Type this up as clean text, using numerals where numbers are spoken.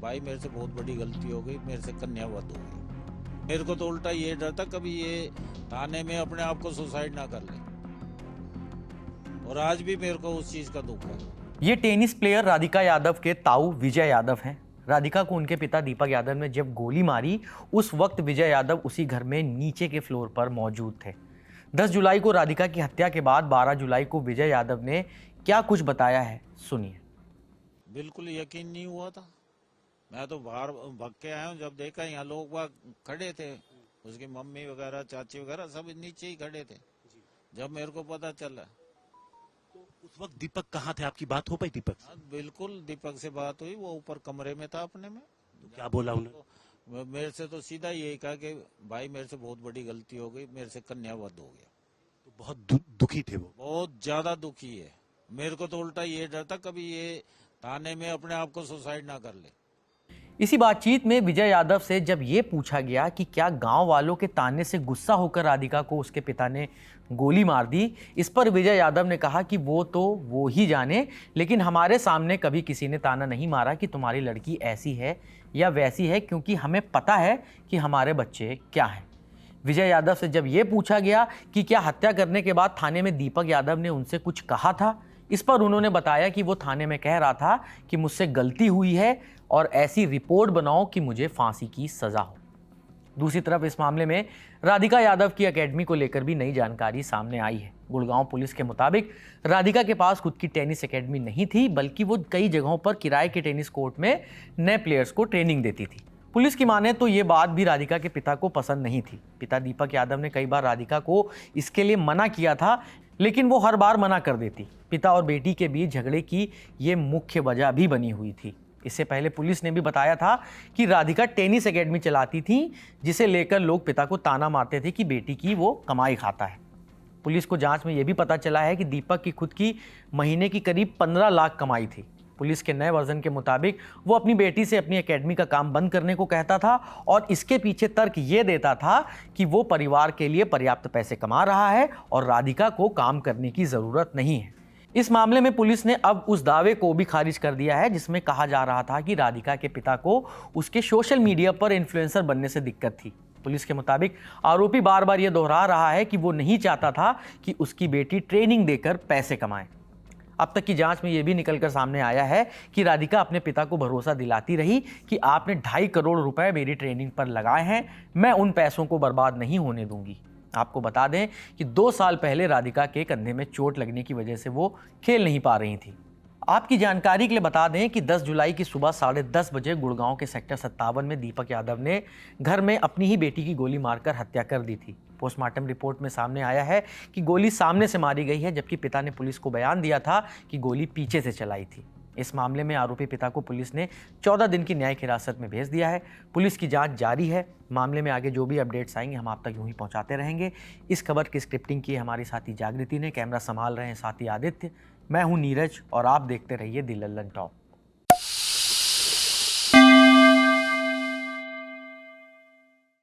भाई मेरे से बहुत बड़ी गलती हो गई, मेरे से कन्यावध हो गई। मेरे को तो उल्टा ये डर था कभी ये थाने में अपने आप को सुसाइड ना कर ले, और आज भी मेरे को उस चीज का दुख है। ये टेनिस प्लेयर राधिका यादव के ताऊ विजय यादव हैं। राधिका को उनके पिता दीपक यादव ने जब गोली मारी, उस वक्त विजय यादव उसी घर में नीचे के फ्लोर पर मौजूद थे। 10 जुलाई को राधिका की हत्या के बाद 12 जुलाई को विजय यादव ने क्या कुछ बताया है, सुनिए। बिल्कुल यकीन नहीं हुआ था। मैं तो बाहर भाग के आया हूँ, जब देखा यहाँ लोग वहाँ खड़े थे, उसकी मम्मी वगैरह चाची वगैरह सब नीचे ही खड़े थे। जब मेरे को पता चला तो उस वक्त दीपक कहाँ थे? आपकी बात हो पाई दीपक से? बिल्कुल दीपक से बात हुई, वो ऊपर कमरे में था अपने में। तो क्या बोला उन्होंने? मेरे से तो सीधा यही कहा कि भाई मेरे से बहुत बड़ी गलती हो गई, मेरे से कन्यावध हो गया। तो बहुत दुखी थे वो? बहुत ज्यादा दुखी है। मेरे को तो उल्टा ये डर था कभी ये थाने में अपने आप को सुसाइड ना कर ले। इसी बातचीत में विजय यादव से जब ये पूछा गया कि क्या गांव वालों के ताने से गुस्सा होकर राधिका को उसके पिता ने गोली मार दी, इस पर विजय यादव ने कहा कि वो ही जाने, लेकिन हमारे सामने कभी किसी ने ताना नहीं मारा कि तुम्हारी लड़की ऐसी है या वैसी है, क्योंकि हमें पता है कि हमारे बच्चे क्या हैं। विजय यादव से जब ये पूछा गया कि क्या हत्या करने के बाद थाने में दीपक यादव ने उनसे कुछ कहा था, इस पर उन्होंने बताया कि वो थाने में कह रहा था कि मुझसे गलती हुई है और ऐसी रिपोर्ट बनाओ कि मुझे फांसी की सजा हो। दूसरी तरफ इस मामले में राधिका यादव की एकेडमी को लेकर भी नई जानकारी सामने आई है। गुड़गांव पुलिस के मुताबिक राधिका के पास खुद की टेनिस एकेडमी नहीं थी, बल्कि वो कई जगहों पर किराए के टेनिस कोर्ट में नए प्लेयर्स को ट्रेनिंग देती थी। पुलिस की माने तो ये बात भी राधिका के पिता को पसंद नहीं थी। पिता दीपक यादव ने कई बार राधिका को इसके लिए मना किया था, लेकिन वो हर बार मना कर देती। पिता और बेटी के बीच झगड़े की ये मुख्य वजह भी बनी हुई थी। इससे पहले पुलिस ने भी बताया था कि राधिका टेनिस एकेडमी चलाती थी, जिसे लेकर लोग पिता को ताना मारते थे कि बेटी की वो कमाई खाता है। पुलिस को जांच में यह भी पता चला है कि दीपक की खुद की महीने की करीब 15 लाख कमाई थी। पुलिस के नए वर्जन के मुताबिक वो अपनी बेटी से अपनी एकेडमी का काम बंद करने को कहता था और इसके पीछे तर्क ये देता था कि वो परिवार के लिए पर्याप्त पैसे कमा रहा है और राधिका को काम करने की ज़रूरत नहीं है। इस मामले में पुलिस ने अब उस दावे को भी खारिज कर दिया है जिसमें कहा जा रहा था कि राधिका के पिता को उसके सोशल मीडिया पर इन्फ्लुएंसर बनने से दिक्कत थी। पुलिस के मुताबिक आरोपी बार बार ये दोहरा रहा है कि वो नहीं चाहता था कि उसकी बेटी ट्रेनिंग देकर पैसे कमाए। अब तक की जांच में यह भी निकलकर सामने आया है कि राधिका अपने पिता को भरोसा दिलाती रही कि आपने 2.5 करोड़ रुपए मेरी ट्रेनिंग पर लगाए हैं, मैं उन पैसों को बर्बाद नहीं होने दूंगी। आपको बता दें कि 2 साल पहले राधिका के कंधे में चोट लगने की वजह से वो खेल नहीं पा रही थी। आपकी जानकारी के लिए बता दें कि 10 जुलाई की सुबह 10:30 बजे गुड़गांव के सेक्टर 57 में दीपक यादव ने घर में अपनी ही बेटी की गोली मारकर हत्या कर दी थी। पोस्टमार्टम रिपोर्ट में सामने आया है कि गोली सामने से मारी गई है, जबकि पिता ने पुलिस को बयान दिया था कि गोली पीछे से चलाई थी। इस मामले में आरोपी पिता को पुलिस ने 14 दिन की न्यायिक हिरासत में भेज दिया है। पुलिस की जांच जारी है। मामले में आगे जो भी अपडेट्स आएंगे हम आप तक यूं ही पहुंचाते रहेंगे। इस खबर की स्क्रिप्टिंग की हमारी साथी जागृति ने, कैमरा संभाल रहे हैं साथी आदित्य। मैं हूं नीरज और आप देखते रहिए दी लल्लन टॉप।